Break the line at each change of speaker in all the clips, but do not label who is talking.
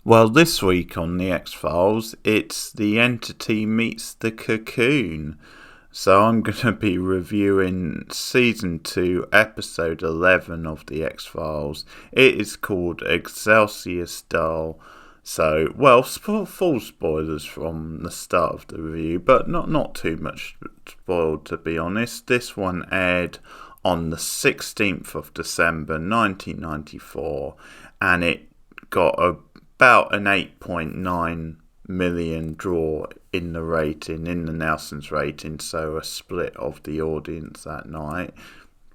Well, this week on the X-Files, it's the entity meets the cocoon. So I'm going to be reviewing Season 2, Episode 11 of the X-Files. It is called Exelsius Dei. So, well, full spoilers from the start of the review, but not too much spoiled, to be honest. This one aired on the 16th of December 1994, and it got about an 8.9 million draw in the rating, in the Nelson's rating, so a split of the audience that night.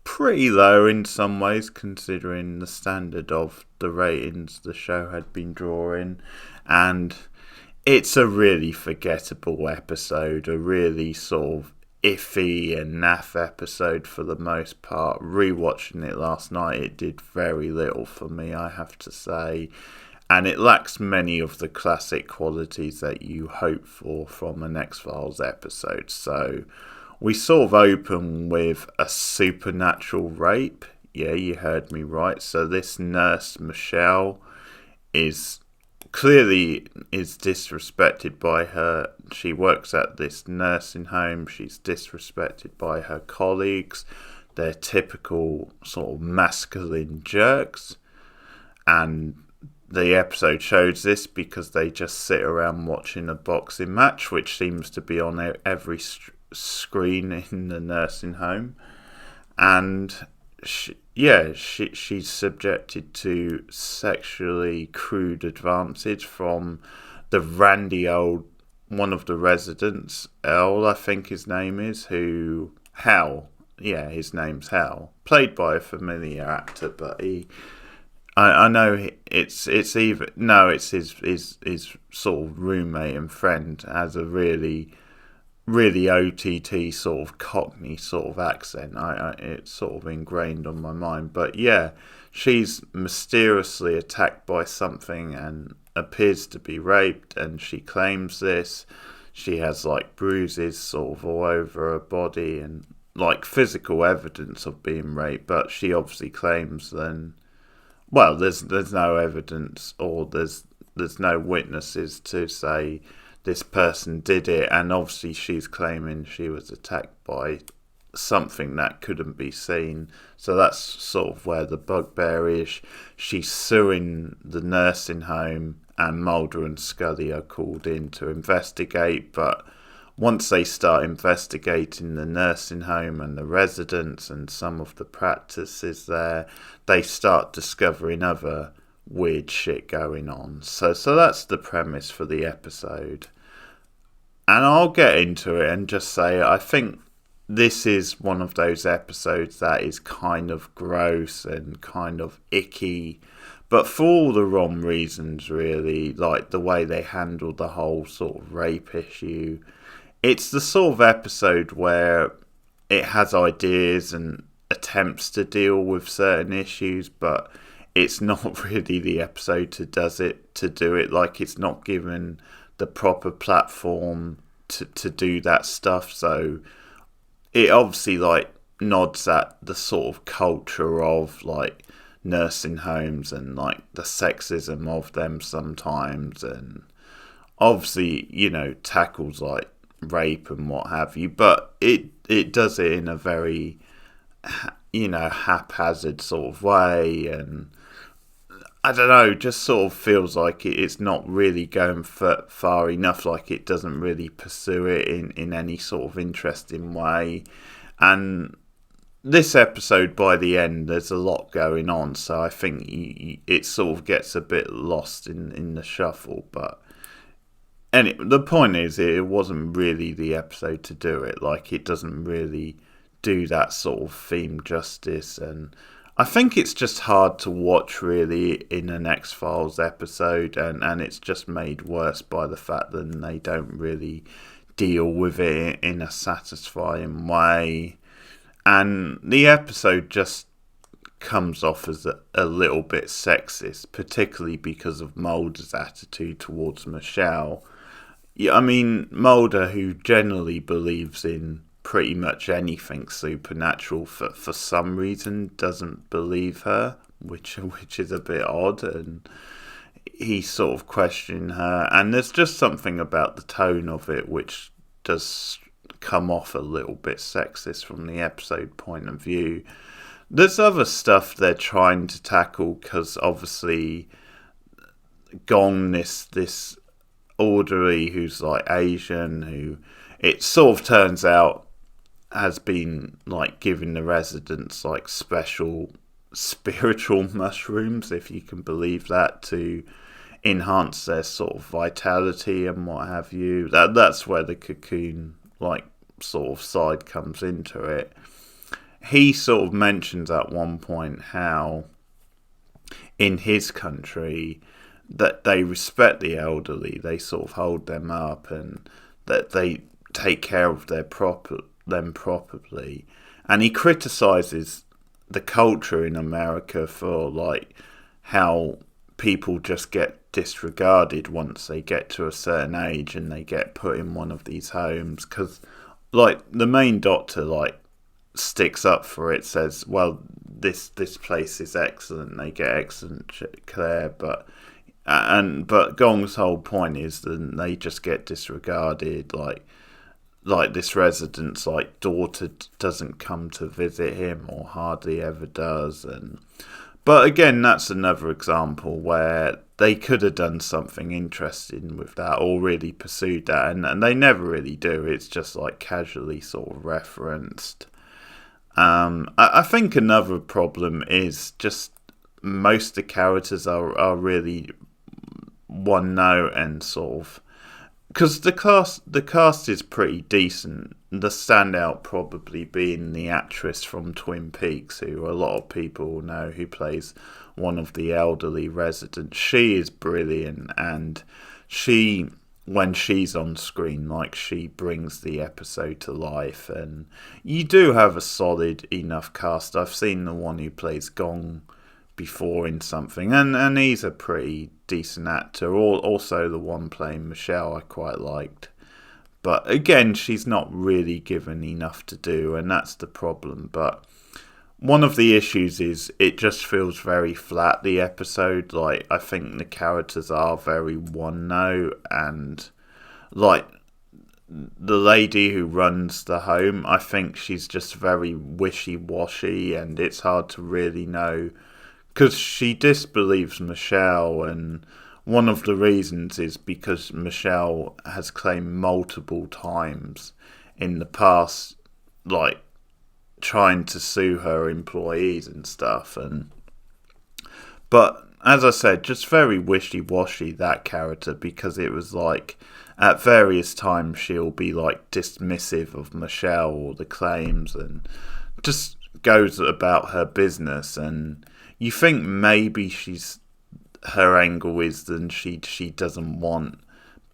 Pretty low in some ways, considering the standard of the ratings the show had been drawing, and it's a really forgettable episode, a really sort of iffy and naff episode for the most part. Rewatching it last night, it did very little for me, I have to say. And it lacks many of the classic qualities that you hope for from an X-Files episode. So we sort of open with a supernatural rape. Yeah, you heard me right. So this nurse, Michelle, is clearly disrespected by her. She works at this nursing home. She's disrespected by her colleagues. They're typical sort of masculine jerks. And the episode shows this because they just sit around watching a boxing match, which seems to be on every screen in the nursing home. And she's subjected to sexually crude advances from the randy old one of the residents, Elle, I think his name is, Hal. Yeah, his name's Hal, played by a familiar actor, but I know it's his sort of roommate and friend, has a really OTT sort of Cockney sort of accent. It's sort of ingrained on my mind. But yeah, she's mysteriously attacked by something and appears to be raped, and she claims this. She has like bruises sort of all over her body and like physical evidence of being raped, but she obviously claims then. Well, there's no evidence, or there's no witnesses to say this person did it, and obviously she's claiming she was attacked by something that couldn't be seen. So that's sort of where the bugbear is. She's suing the nursing home, and Mulder and Scully are called in to investigate, but once they start investigating the nursing home and the residents and some of the practices there, they start discovering other weird shit going on. So that's the premise for the episode. And I'll get into it and just say I think this is one of those episodes that is kind of gross and kind of icky, but for all the wrong reasons, really, like the way they handle the whole sort of rape issue. It's the sort of episode where it has ideas and attempts to deal with certain issues, but it's not really the episode to do it. Like, it's not given the proper platform to do that stuff. So it obviously like nods at the sort of culture of like nursing homes and like the sexism of them sometimes, and obviously, you know, tackles like rape and what have you, but it does it in a very, you know, haphazard sort of way, and I don't know, just sort of feels like it's not really going far enough, like it doesn't really pursue it in any sort of interesting way. And this episode, by the end, there's a lot going on, so I think it sort of gets a bit lost in the shuffle, but and the point is, it wasn't really the episode to do it. Like, it doesn't really do that sort of theme justice. And I think it's just hard to watch, really, in an X-Files episode. And it's just made worse by the fact that they don't really deal with it in a satisfying way. And the episode just comes off as a little bit sexist, particularly because of Mulder's attitude towards Michelle. Yeah, I mean, Mulder, who generally believes in pretty much anything supernatural, for some reason doesn't believe her, which is a bit odd. And he's sort of questioning her, and there's just something about the tone of it which does come off a little bit sexist from the episode point of view. There's other stuff they're trying to tackle, because obviously Gong, this orderly who's like Asian, who it sort of turns out has been like giving the residents like special spiritual mushrooms, if you can believe that, to enhance their sort of vitality and what have you. That's where the Cocoon like sort of side comes into it. He sort of mentions at one point how in his country that they respect the elderly, they sort of hold them up, and that they take care of them properly. And he criticises the culture in America for like how people just get disregarded once they get to a certain age and they get put in one of these homes, because like the main doctor like sticks up for it, says, well, this place is excellent, they get excellent care, but Gong's whole point is that they just get disregarded. Like this resident's like daughter doesn't come to visit him, or hardly ever does. But again, that's another example where they could have done something interesting with that, or really pursued that, and they never really do. It's just like casually sort of referenced. I think another problem is just most of the characters are really one note, and sort of, because the cast is pretty decent. The standout probably being the actress from Twin Peaks, who a lot of people know, who plays one of the elderly residents. She is brilliant, and she, when she's on screen, like, she brings the episode to life. And you do have a solid enough cast. I've seen the one who plays Gong before in something, and he's a pretty decent actor. Also the one playing Michelle I quite liked, but again, she's not really given enough to do, and that's the problem. But one of the issues is it just feels very flat, the episode. Like, I think the characters are very one note, and like the lady who runs the home, I think she's just very wishy-washy, and it's hard to really know, because she disbelieves Michelle, and one of the reasons is because Michelle has claimed multiple times in the past, like, trying to sue her employees and stuff. But as I said, just very wishy-washy, that character, because it was like at various times she'll be like dismissive of Michelle or the claims, and just goes about her business. And you think maybe her angle is that she doesn't want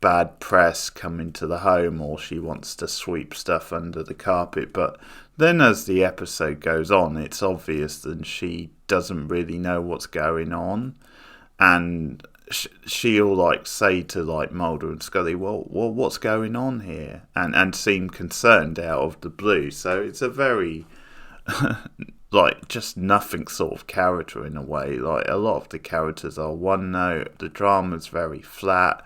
bad press coming to the home, or she wants to sweep stuff under the carpet. But then as the episode goes on, it's obvious that she doesn't really know what's going on, and she'll like say to like Mulder and Scully, well, what's going on here, and seem concerned out of the blue. So it's a very like just nothing sort of character in a way. Like, a lot of the characters are one note. The drama's very flat.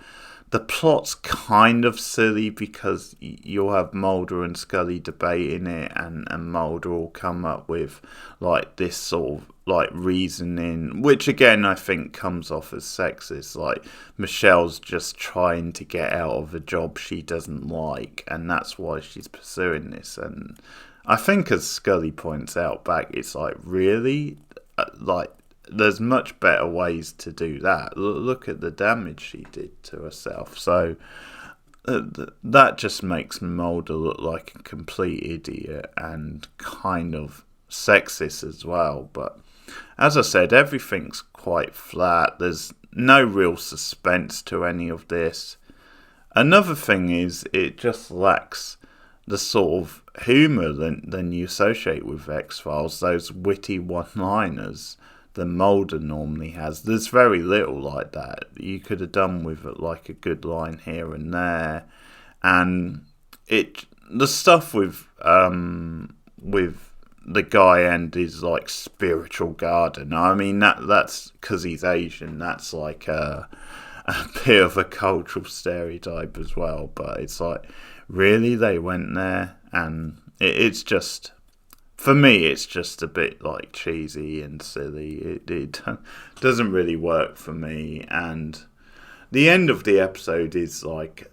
The plot's kind of silly, because you'll have Mulder and Scully debating it, and Mulder will come up with like this sort of like reasoning, which again I think comes off as sexist. Like, Michelle's just trying to get out of a job she doesn't like, and that's why she's pursuing this. And I think, as Scully points out back, it's like, really? Like, there's much better ways to do that. Look at the damage she did to herself. So that just makes Mulder look like a complete idiot, and kind of sexist as well. But as I said, everything's quite flat. There's no real suspense to any of this. Another thing is, it just lacks the sort of humour than you associate with X-Files, those witty one-liners that Mulder normally has. There's very little like that. You could have done with like a good line here and there. And the stuff with the guy and his like spiritual garden. I mean that's because he's Asian. That's like a bit of a cultural stereotype as well. But it's like, really, they went there, and it's just, for me, it's just a bit like cheesy and silly. It doesn't really work for me, and the end of the episode is like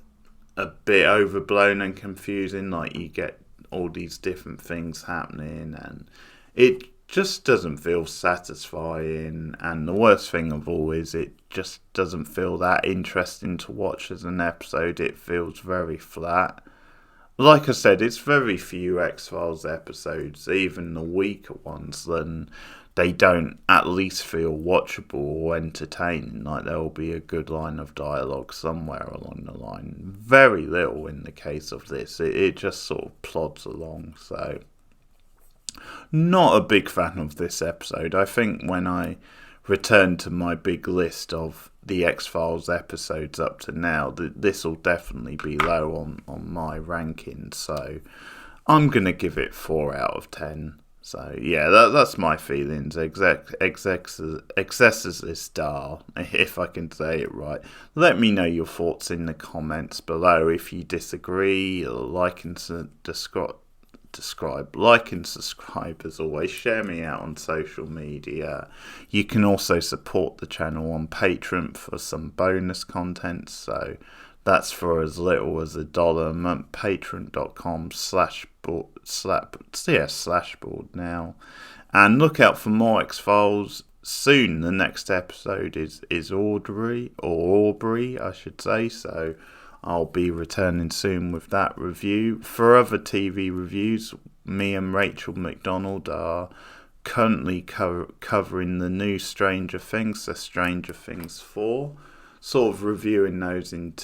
a bit overblown and confusing. Like, you get all these different things happening, and it just doesn't feel satisfying. And the worst thing of all is it just doesn't feel that interesting to watch as an episode. It feels very flat. Like I said, it's very few X-Files episodes, even the weaker ones, then they don't at least feel watchable or entertaining. Like, there will be a good line of dialogue somewhere along the line. Very little in the case of this. It just sort of plods along. So, not a big fan of this episode. I think when I return to my big list of the X-Files episodes up to now, this will definitely be low on my ranking. So, I'm going to give it 4 out of 10. So, yeah, that's my feelings. Exelsius Dei, if I can say it right. Let me know your thoughts in the comments below. If you disagree, like and subscribe. Like and subscribe as always. Share me out on social media. You can also support the channel on Patreon for some bonus content. So that's for as little as $1 a month. Patreon.com/board now. And look out for more X-Files soon. The next episode is Aubrey, I should say. So I'll be returning soon with that review. For other TV reviews, me and Rachel McDonald are currently covering the new Stranger Things, the Stranger Things 4. Sort of reviewing those in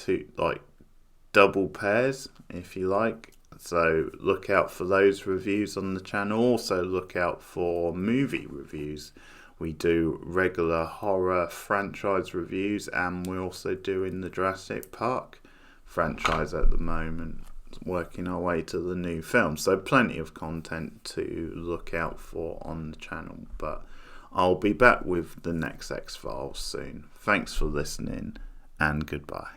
double pairs, if you like. So look out for those reviews on the channel. Also look out for movie reviews. We do regular horror franchise reviews, and we're also doing the Jurassic Park franchise at the moment, working our way to the new film. So plenty of content to look out for on the channel. But I'll be back with the next X-Files soon. Thanks for listening, and goodbye.